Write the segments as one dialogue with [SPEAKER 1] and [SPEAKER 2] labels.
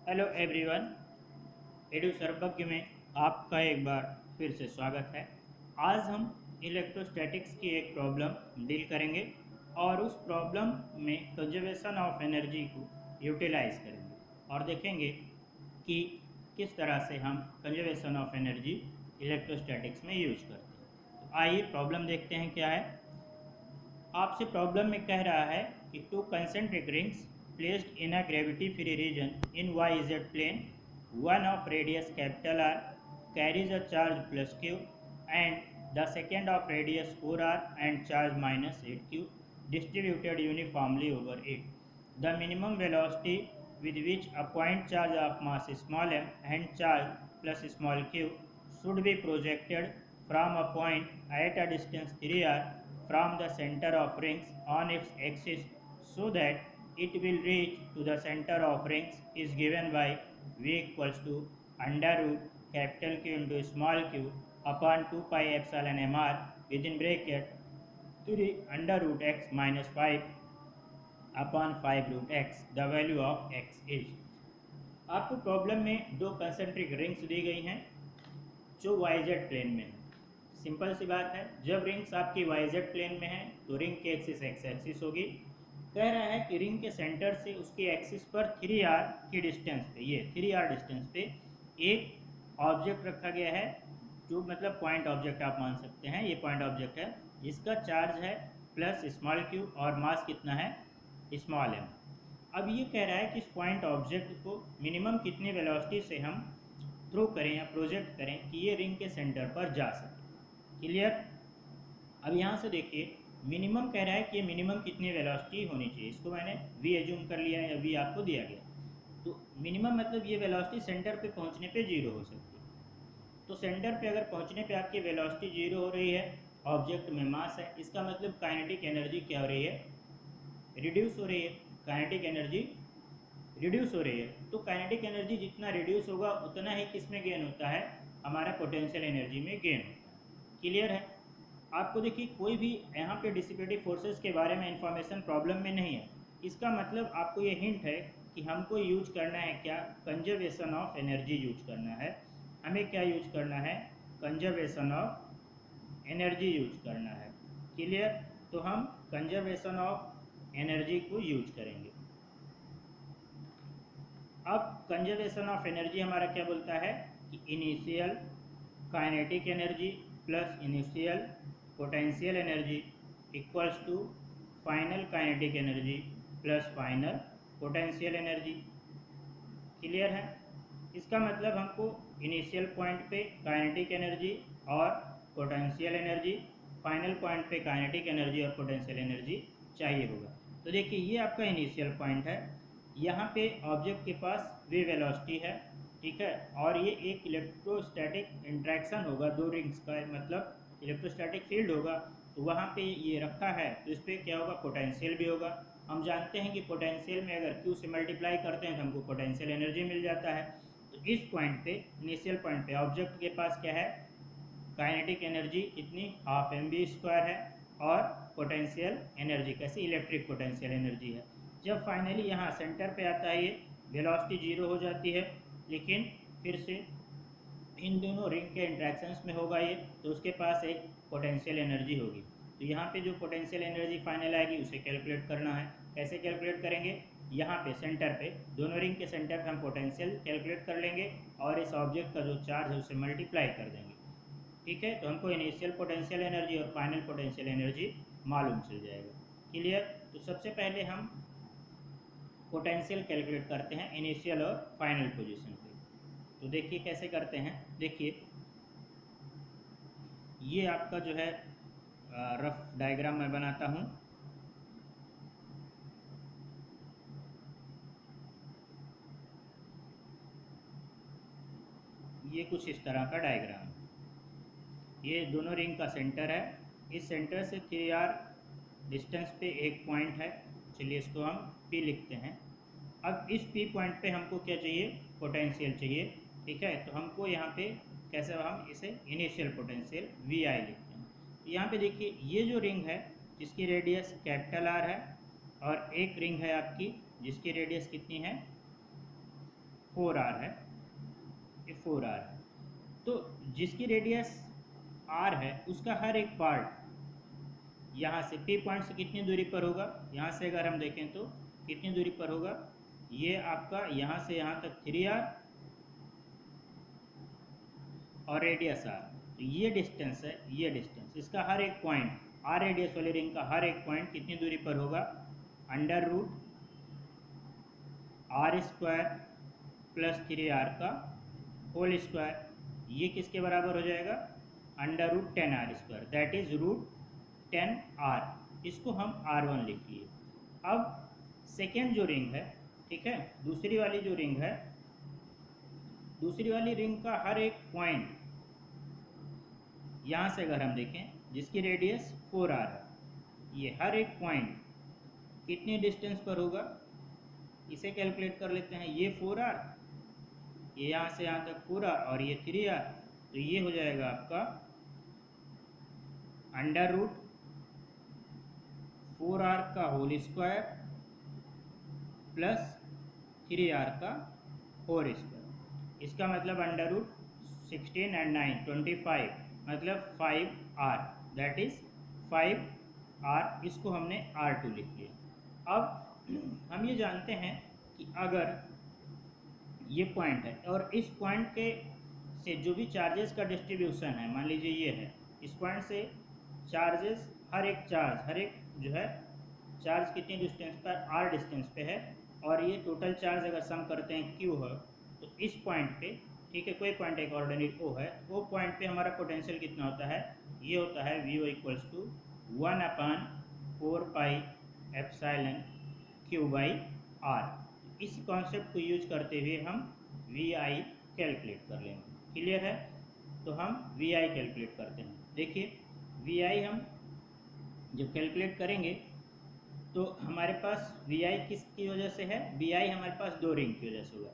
[SPEAKER 1] Hello everyone, edu सर्वज्ञ में आपका एक बार फिर से स्वागत है। आज हम इलेक्ट्रोस्टैटिक्स की एक प्रॉब्लम डील करेंगे और उस प्रॉब्लम में कंजर्वेशन ऑफ एनर्जी को यूटिलाइज करेंगे और देखेंगे कि किस तरह से हम कंजर्वेशन ऑफ एनर्जी इलेक्ट्रोस्टैटिक्स में यूज करते हैं। तो आइए प्रॉब्लम देखते हैं क्या है। आपसे प्रॉब्लम में कह रहा है कि two concentric rings placed in a gravity free region in Y Z plane, one of radius capital R carries a charge plus q and the second of radius 4r and charge minus 8q distributed uniformly over it. The minimum velocity with which a point charge of mass small m and charge plus small q should be projected from a point at a distance 3r from the center of rings on its axis so that it will reach to the center of rings is given by v equals to under root capital Q into small q upon 2 pi epsilon mr within bracket 3 under root x minus 5 upon 5 root x, the value of x is। आपको problem में दो concentric rings दी गई हैं जो YZ plane में है। Simple सी बात है, जब रिंग्स आपकी वाईजेड प्लेन में है तो रिंग की एक्सिस एक्स एक्सिस होगी। कह रहा है कि रिंग के सेंटर से उसके एक्सिस पर 3r की डिस्टेंस पे, ये 3r डिस्टेंस पे एक ऑब्जेक्ट रखा गया है, जो मतलब पॉइंट ऑब्जेक्ट आप मान सकते हैं। ये पॉइंट ऑब्जेक्ट है जिसका चार्ज है प्लस स्मॉल क्यू और मास कितना है, स्मॉल एम। अब ये कह रहा है कि इस पॉइंट ऑब्जेक्ट को मिनिमम कितनी वेलोसिटी से हम थ्रो करें या प्रोजेक्ट करें कि ये रिंग के सेंटर पर जा सके। क्लियर। अब यहाँ से देखिए, मिनिमम कह रहा है कि ये मिनिमम कितनी वेलोसिटी होनी चाहिए। इसको मैंने वी एज्यूम कर लिया है या वी आपको दिया गया। तो मिनिमम मतलब ये वेलोसिटी सेंटर पे पहुँचने पे जीरो हो सकती है। तो सेंटर पे अगर पहुँचने पे आपकी वेलोसिटी जीरो हो रही है, ऑब्जेक्ट में मास है, इसका मतलब काइनेटिक एनर्जी क्या हो रही है, रिड्यूस हो रही है। काइनेटिक एनर्जी रिड्यूस हो रही है। तो काइनेटिक एनर्जी जितना रिड्यूस होगा उतना ही किस में गेन होता है, हमारा पोटेंशियल एनर्जी में गेन होता है। क्लियर है। आपको देखिए, कोई भी यहाँ पे डिसिपेटिव फोर्सेस के बारे में इंफॉर्मेशन प्रॉब्लम में नहीं है। इसका मतलब आपको ये हिंट है कि हमको यूज करना है क्या, कंजर्वेशन ऑफ एनर्जी यूज करना है। हमें क्या यूज करना है, कंजर्वेशन ऑफ एनर्जी यूज करना है। क्लियर। तो हम कंजर्वेशन ऑफ एनर्जी को यूज करेंगे। अब कंजर्वेशन ऑफ एनर्जी हमारा क्या बोलता है कि initial kinetic energy plus initial potential energy equals to final kinetic energy plus final potential energy. Clear है। इसका मतलब हमको इनिशियल पॉइंट पे काइनेटिक एनर्जी और पोटेंशियल एनर्जी, फाइनल पॉइंट पे काइनेटिक एनर्जी और पोटेंशियल एनर्जी चाहिए होगा। तो देखिए, ये आपका इनिशियल पॉइंट है। यहाँ पे ऑब्जेक्ट के पास वे वेलोसिटी है, ठीक है, और ये एक इलेक्ट्रोस्टैटिक इंट्रैक्शन होगा दो रिंग्स का, मतलब इलेक्ट्रोस्टैटिक फील्ड होगा। तो वहाँ पे ये रखा है तो इस पर क्या होगा, पोटेंशियल भी होगा। हम जानते हैं कि पोटेंशियल में अगर Q से मल्टीप्लाई करते हैं तो हमको पोटेंशियल एनर्जी मिल जाता है। तो इस पॉइंट पे, इनिशियल पॉइंट पे ऑब्जेक्ट के पास क्या है, काइनेटिक एनर्जी कितनी, हाफ एम बी स्क्वायर है, और पोटेंशियल एनर्जी कैसी, इलेक्ट्रिक पोटेंशियल एनर्जी है। जब फाइनली यहाँ सेंटर पे आता है ये वेलोसिटी जीरो हो जाती है, लेकिन फिर से इन दोनों रिंग के इंट्रैक्शंस में होगा ये, तो उसके पास एक पोटेंशियल एनर्जी होगी। तो यहाँ पे जो पोटेंशियल एनर्जी फाइनल आएगी उसे कैलकुलेट करना है। कैसे कैलकुलेट करेंगे, यहाँ पे सेंटर पे, दोनों रिंग के सेंटर पे हम पोटेंशियल कैलकुलेट कर लेंगे और इस ऑब्जेक्ट का जो चार्ज है उसे मल्टीप्लाई कर देंगे। ठीक है। तो हमको इनिशियल पोटेंशियल एनर्जी और फाइनल पोटेंशियल एनर्जी मालूम चल जाएगा। क्लियर। तो सबसे पहले हम पोटेंशियल कैलकुलेट करते हैं इनिशियल और फाइनल पोजीशन पे। तो देखिए कैसे करते हैं। देखिए, ये आपका जो है रफ डायग्राम मैं बनाता हूँ। ये कुछ इस तरह का डायग्राम है। ये दोनों रिंग का सेंटर है। इस सेंटर से 3r डिस्टेंस पे एक पॉइंट है, चलिए इसको हम P लिखते हैं। अब इस P पॉइंट पे हमको क्या चाहिए, पोटेंशियल चाहिए। ठीक है। तो हमको यहाँ पे कैसे, हम इसे इनिशियल पोटेंशियल VI लिखते हैं। तो यहाँ पे देखिए, ये जो रिंग है जिसकी रेडियस कैपिटल R है, और एक रिंग है आपकी जिसकी रेडियस कितनी है, 4r है, ये 4r है। तो जिसकी रेडियस r है उसका हर एक पार्ट यहाँ से P पॉइंट से कितनी दूरी पर होगा, यहाँ से अगर हम देखें तो कितनी दूरी पर होगा, ये आपका यहाँ से यहाँ तक 3r और रेडियस r। तो ये डिस्टेंस है, ये डिस्टेंस, इसका हर एक पॉइंट r रेडियस वाली रिंग का हर एक पॉइंट कितनी दूरी पर होगा, under root r square plus 3r का होल स्क्वायर। ये किसके बराबर हो जाएगा, under root 10r square, that is root 10r। इसको हम r1 लिख लिए। अब सेकेंड जो रिंग है, ठीक है, दूसरी वाली जो रिंग है, दूसरी वाली रिंग का हर एक पॉइंट यहाँ से अगर हम देखें जिसकी रेडियस 4r है, ये हर एक पॉइंट कितनी डिस्टेंस पर होगा, इसे कैलकुलेट कर लेते हैं। ये 4r, ये यहाँ से यहाँ तक 4r और ये 3r, तो ये हो जाएगा आपका अंडर रूट 4r का होल स्क्वायर प्लस 3r का होल स्क्वायर। इसका मतलब अंडर रूट 16 एंड 9 25, मतलब 5r, दैट इज 5r। इसको हमने r2 लिख लिया। अब हम ये जानते हैं कि अगर ये पॉइंट है और इस पॉइंट के से जो भी चार्जेस का डिस्ट्रीब्यूशन है, मान लीजिए ये है, इस पॉइंट से चार्जेस, हर एक जो है चार्ज कितनी डिस्टेंस पर, r डिस्टेंस पे है, और ये टोटल चार्ज अगर सम करते हैं q है, तो इस पॉइंट पे, ठीक है, कोई पॉइंट एक ऑर्डिनेट O है, वो पॉइंट पे हमारा पोटेंशियल कितना होता है, ये होता है VO equals to 1/4 pi epsilon Q by R। इस कॉन्सेप्ट को यूज करते हुए हम VI कैलकुलेट कर लेंगे। क्लियर है? तो हम VI कैलकुलेट करते हैं। देखिए VI हम जब कैलकुलेट करेंगे तो हमारे पास VI किसकी वजह से है, VI हमारे पास दो रिंग की वजह से हुआ,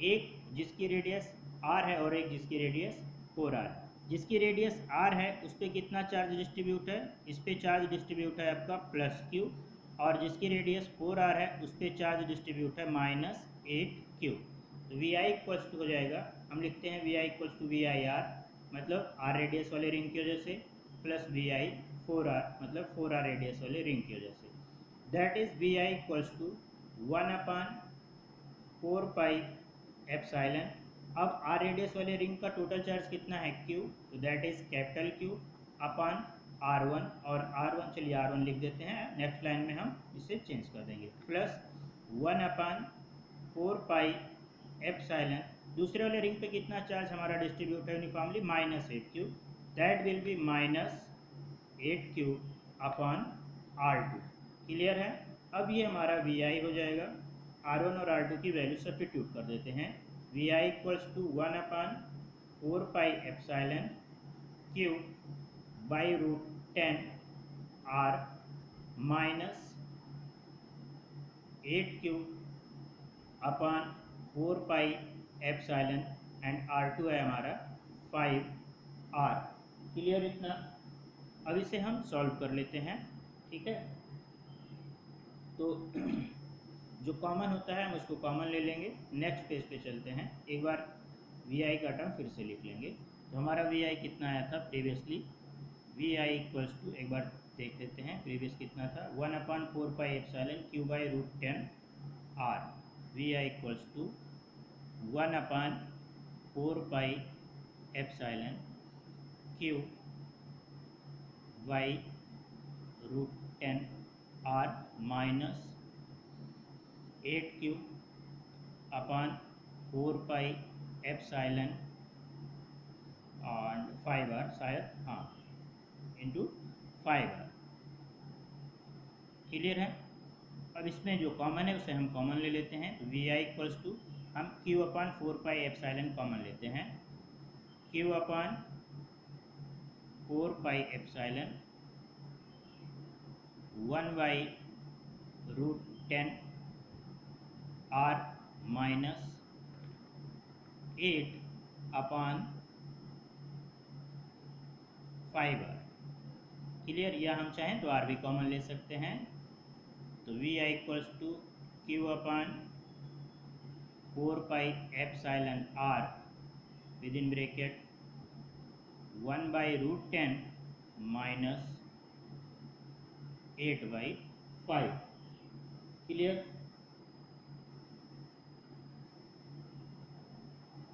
[SPEAKER 1] एक जिसकी रेडियस R है और एक जिसकी रेडियस 4R है। जिसकी रेडियस R है उस पर कितना चार्ज डिस्ट्रीब्यूट है, इस पर चार्ज डिस्ट्रीब्यूट है आपका +Q, और जिसकी रेडियस 4R है उस पर चार्ज डिस्ट्रीब्यूट है -8Q। तो VI इक्वल्स टू हो जाएगा, हम लिखते हैं VI इक्वल्स टू VIR, मतलब R रेडियस वाले रिंग की वजह से, प्लस VI 4R, मतलब 4R रेडियस वाले रिंग की वजह से, that is VI equals to 1/4 pi epsilon. अब R रेडियस वाले रिंग का टोटल चार्ज कितना है Q, तो that is capital Q upon R1, और R1 चलिए R1 लिख देते हैं, नेक्स्ट लाइन में हम इसे चेंज कर देंगे, प्लस 1/4 पाई एप्सिलॉन। दूसरे वाले रिंग पे कितना चार्ज हमारा डिस्ट्रीब्यूट है uniformly, -8Q, that will B -8Q upon R2। Clear है? अब ये हमारा VI हो जाएगा। R1 और R2 की वैल्यू सब्स्टिट्यूट कर देते हैं। VI equals to 1/4 pi epsilon Q by root 10 R minus 8Q upon 4 pi epsilon, and R2 है हमारा 5R। क्लियर इतना? अब इसे हम सॉल्व कर लेते हैं, ठीक है। तो जो कॉमन होता है हम उसको कॉमन ले लेंगे, नेक्स्ट पेज पे चलते हैं, एक बार VI का टर्म फिर से लिख लेंगे। तो हमारा VI कितना आया था प्रीवियसली, VI इक्वल्स टू, एक बार देख लेते हैं प्रीवियस कितना था, 1/4 pi epsilon Q by root 10 R। VI equals to 1/4 pi epsilon Q by root 10 R minus 8Q upon 4 pi epsilon और 5R, शायद, हाँ, इंटू 5R। क्लियर है? अब इसमें जो कॉमन है उसे हम कॉमन ले लेते हैं। तो VI इक्वल्स टू, हम Q/4 पाई एप्सिलॉन कॉमन लेते हैं, Q/4 pi epsilon 1/√10 R minus 8/5R। Clear? या हम चाहें तो R भी कॉमन ले सकते हैं। तो VI equals to Q/4 4 pi epsilon r within bracket 1 by root 10 minus 8/5। Clear?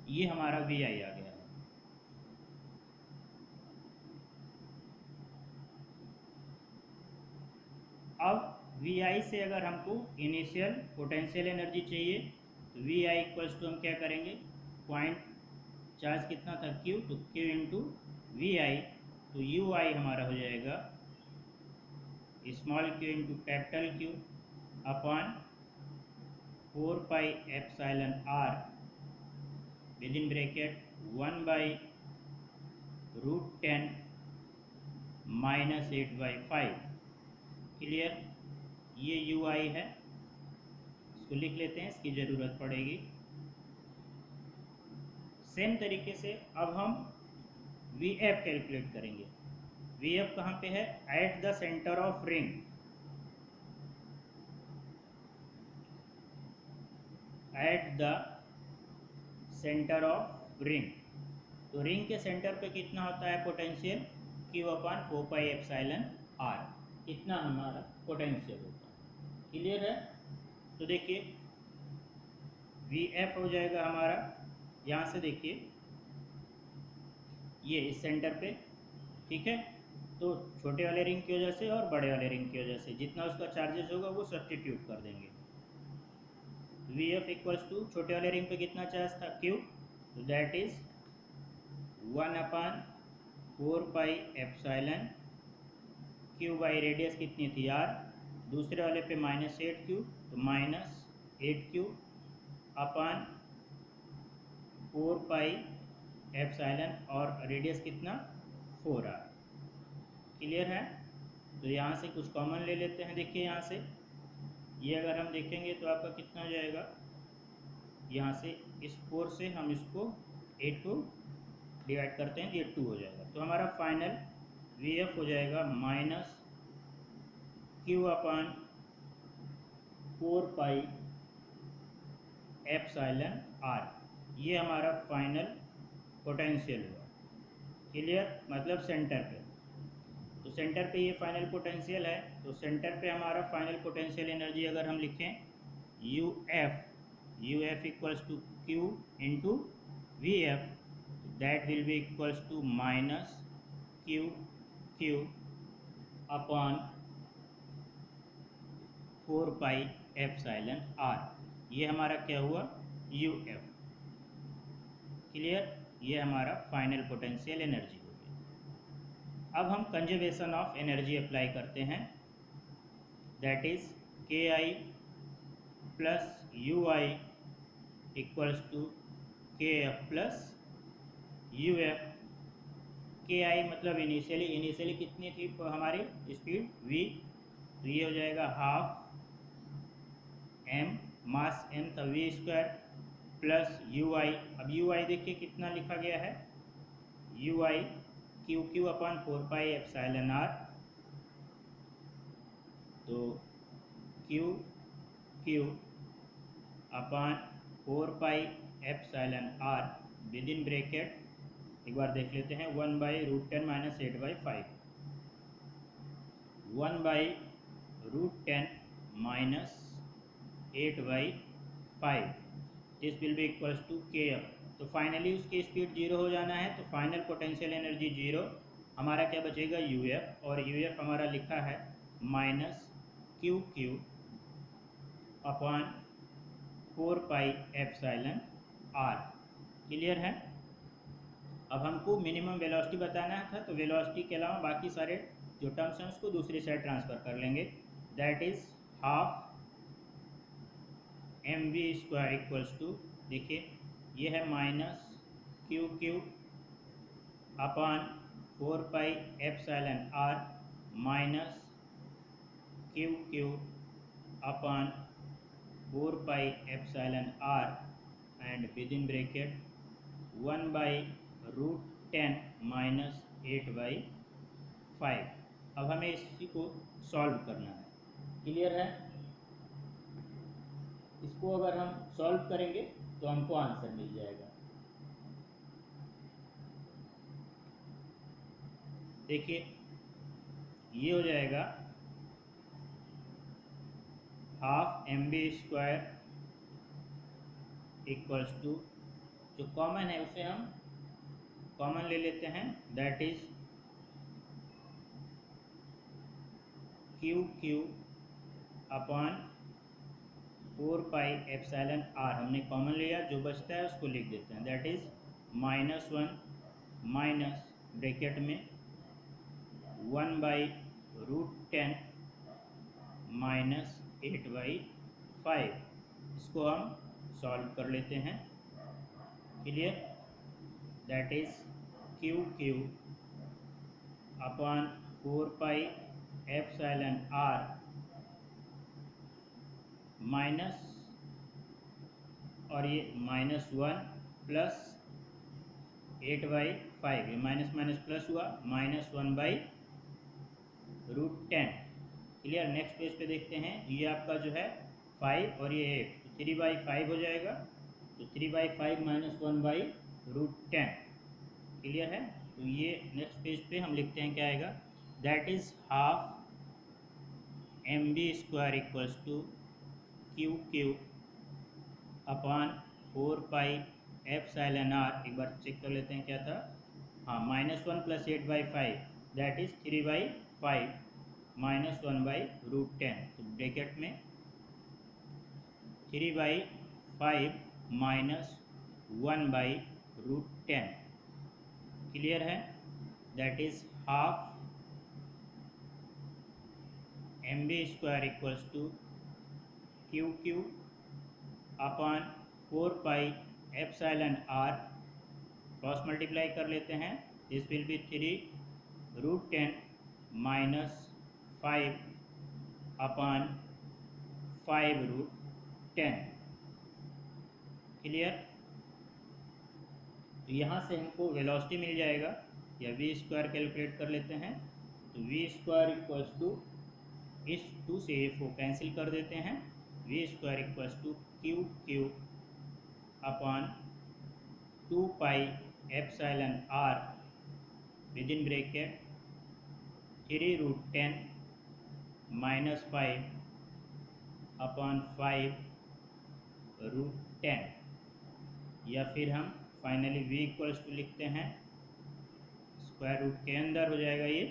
[SPEAKER 1] ये हमारा वी आई आ गया है। अब वी आई से अगर हमको इनिशियल पोटेंशियल एनर्जी चाहिए तो वी आई इक्वल्स टू हम क्या करेंगे, पॉइंट चार्ज कितना था क्यू, तो क्यू इंटू वी आई, तो यू आई हमारा हो जाएगा small Q into capital Q upon 4 pi epsilon R within bracket 1 by root 10 minus 8/5। Clear? ये यू आई है, इसको लिख लेते हैं, इसकी ज़रूरत पड़ेगी। सेम तरीके से अब हम वी एफ कैलकुलेट करेंगे। वी एफ कहाँ पे है, at the centre of ring. At the centre of ring, तो रिंग के सेंटर पे कितना होता है potential, Q upon 4 pi epsilon R, इतना हमारा पोटेंशियल होता है। क्लियर है? तो देखिए वी एफ हो जाएगा हमारा, यहाँ से देखिए ये इस सेंटर पे, ठीक है, तो छोटे वाले रिंग की वजह से और बड़े वाले रिंग की वजह से जितना उसका चार्जेस होगा वो सब्स्टिट्यूट कर देंगे। वी एफ इक्वल्स टू छोटे वाले रिंग पे कितना चार्ज था क्यू, तो that is 1/4 pi epsilon Q by radius कितनी थी आर, दूसरे वाले पे -8q, तो -8q अपॉन 4 पाई एप्सिलॉन और रेडियस कितना 4r। क्लियर है? तो यहाँ से कुछ कॉमन ले लेते हैं। देखिए यहाँ से ये अगर हम देखेंगे तो आपका कितना हो जाएगा, यहाँ से इस 4 से हम इसको 8 को डिवाइड करते हैं, ये 2 हो जाएगा। तो हमारा फाइनल वी एफ हो जाएगा minus Q upon 4 pi epsilon R, ये हमारा फाइनल पोटेंशियल हुआ। क्लियर? मतलब सेंटर पे, तो सेंटर पे ये फाइनल पोटेंशियल है, तो सेंटर पे हमारा फाइनल पोटेंशियल एनर्जी अगर हम लिखें U F equals to Q into V F, that will be equals to minus Q upon 4 pi epsilon R, ये हमारा क्या हुआ यू एफ। क्लियर? ये हमारा फाइनल पोटेंशियल एनर्जी हो गई। अब हम कंजर्वेशन ऑफ एनर्जी अप्लाई करते हैं, that is K I plus U I equals to K F plus U F. K I मतलब इनिशियली कितनी थी हमारी स्पीड v, तो ये हो जाएगा हाफ m, मास m था v square, plus U I. अब यू आई देखिए कितना लिखा गया है, U I Q upon 4 pi epsilon R, तो Q upon 4 pi epsilon R within bracket, एक बार देख लेते हैं, 1 by root 10 minus 8/5, 1 by root 10 minus 8/5, this will be equals to K F. तो फाइनली उसकी स्पीड 0 हो जाना है, तो फाइनल पोटेंशियल एनर्जी 0, हमारा क्या बचेगा यू एफ, और यू एफ हमारा लिखा है minus Q upon 4 pi epsilon R. Clear है? अब हमको मिनिमम वेलोसिटी बताना था, तो वेलोसिटी के अलावा बाकी सारे जो टर्म्स हैं उसको दूसरी साइड ट्रांसफ़र कर लेंगे, that is half M V square equals to, देखिए ये है minus Q upon 4 pi epsilon R minus Q upon 4 pi epsilon R and within bracket 1 by root 10 minus 8/5। अब हमें इसी को सॉल्व करना है। क्लियर है? इसको अगर हम सॉल्व करेंगे तो हमको आंसर मिल जाएगा। देखिए ये हो जाएगा हाफ mb² इक्वल्स टू, जो कॉमन है उसे हम कॉमन ले लेते हैं, that is QQ upon 4πε/r। हमने कॉमन लिया, जो बचता है उसको लिख देते हैं, दैट इज -1 माइनस ब्रैकेट में 1/√10 -8/5। इसको हम सॉल्व कर लेते हैं। Clear? That is QQ upon 4πε/r minus, और ये -1 प्लस 8/5, ये माइनस माइनस प्लस हुआ, -1/√10। क्लियर? नेक्स्ट पेज पे देखते हैं, ये आपका जो है 5 और ये 8, तो 3/5 हो जाएगा, तो 3/5 माइनस 1/√10। क्लियर है? तो ये नेक्स्ट पेज पे हम लिखते हैं, क्या आएगा, that is half mb² equals to QQ upon 4πε/r। एक बार चेक कर लेते हैं क्या था, हाँ, -1 प्लस 8/5, दैट इज 3/5 माइनस 1/√10। तो ब्रैकेट में 3/5 माइनस 1/√10। क्लियर है? That is half mb² equals to QQ upon 4πε/r, cross multiply कर लेते हैं, this will be 3√10 minus 5 upon 5√10। Clear? तो यहाँ से हमको वेलोसिटी मिल जाएगा, या v² कैलकुलेट कर लेते हैं, तो v² इक्वल्स टू, इस 2 से को कैंसिल कर देते हैं, v² equals to QQ upon 2πε/r within bracket 3√10 minus 5 upon 5√10। या फिर हम फाइनली v इक्वल्स टू लिखते हैं, स्क्वायर रूट के अंदर हो जाएगा ये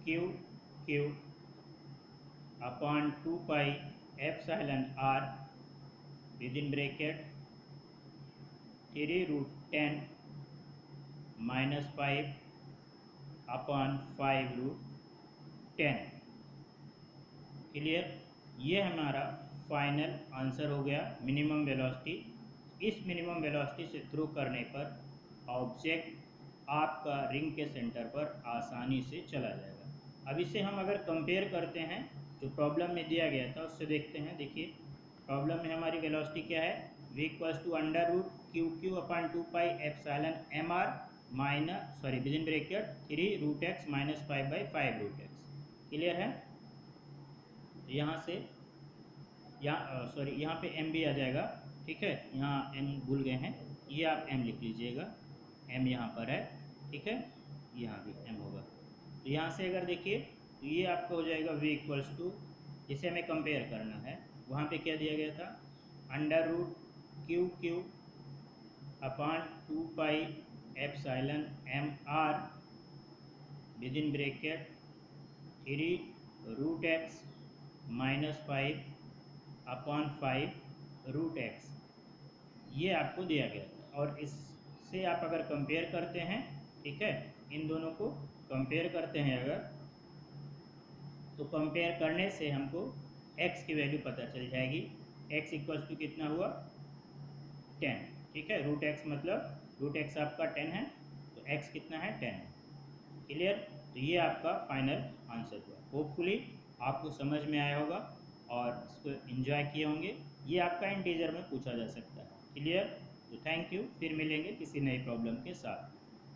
[SPEAKER 1] QQ upon 2πε/r within bracket 3√10 minus 5 upon 5√10। Clear? ये हमारा फाइनल आंसर हो गया, मिनिमम वेलोसिटी। इस मिनिमम वेलोसिटी से थ्रो करने पर ऑब्जेक्ट आपका रिंग के सेंटर पर आसानी से चला जाएगा। अब इसे हम अगर कंपेयर करते हैं जो प्रॉब्लम में दिया गया था उससे देखते हैं। देखिए प्रॉब्लम में हमारी वेलोसिटी क्या है, v equals to √QQ upon 2πε/mr minus within bracket 3√x minus 5/5√x। Clear है? यहाँ से यहाँ पे m भी आ जाएगा, ठीक है, यहाँ m भूल गए हैं, ये आप m लिख लीजिएगा, m यहाँ पर है, ठीक है, यहाँ भी m होगा। तो यहाँ से अगर देखिए तो ये आपका हो जाएगा v इक्वल्स टू, जिसे हमें कंपेयर करना है, वहाँ पे क्या दिया गया था, √QQ upon 2πε/mr with in bracket 3√x minus 5 upon 5√x, ये आपको दिया गया था। और इससे आप अगर कंपेयर करते हैं, ठीक है, इन दोनों को कंपेयर करते हैं अगर, तो कंपेयर करने से हमको x की वैल्यू पता चल जाएगी। x इक्वल्स टू कितना हुआ, 10, ठीक है, √x मतलब √x आपका 10 है, तो x कितना है, 10 है। क्लियर? तो ये आपका फाइनल आंसर हुआ। होपफुली आपको समझ में आया होगा और इसको एंजॉय किए होंगे। ये आपका इंटीजर में पूछा जा सकता है। क्लियर? तो थैंक यू, फिर मिलेंगे किसी नई प्रॉब्लम के साथ।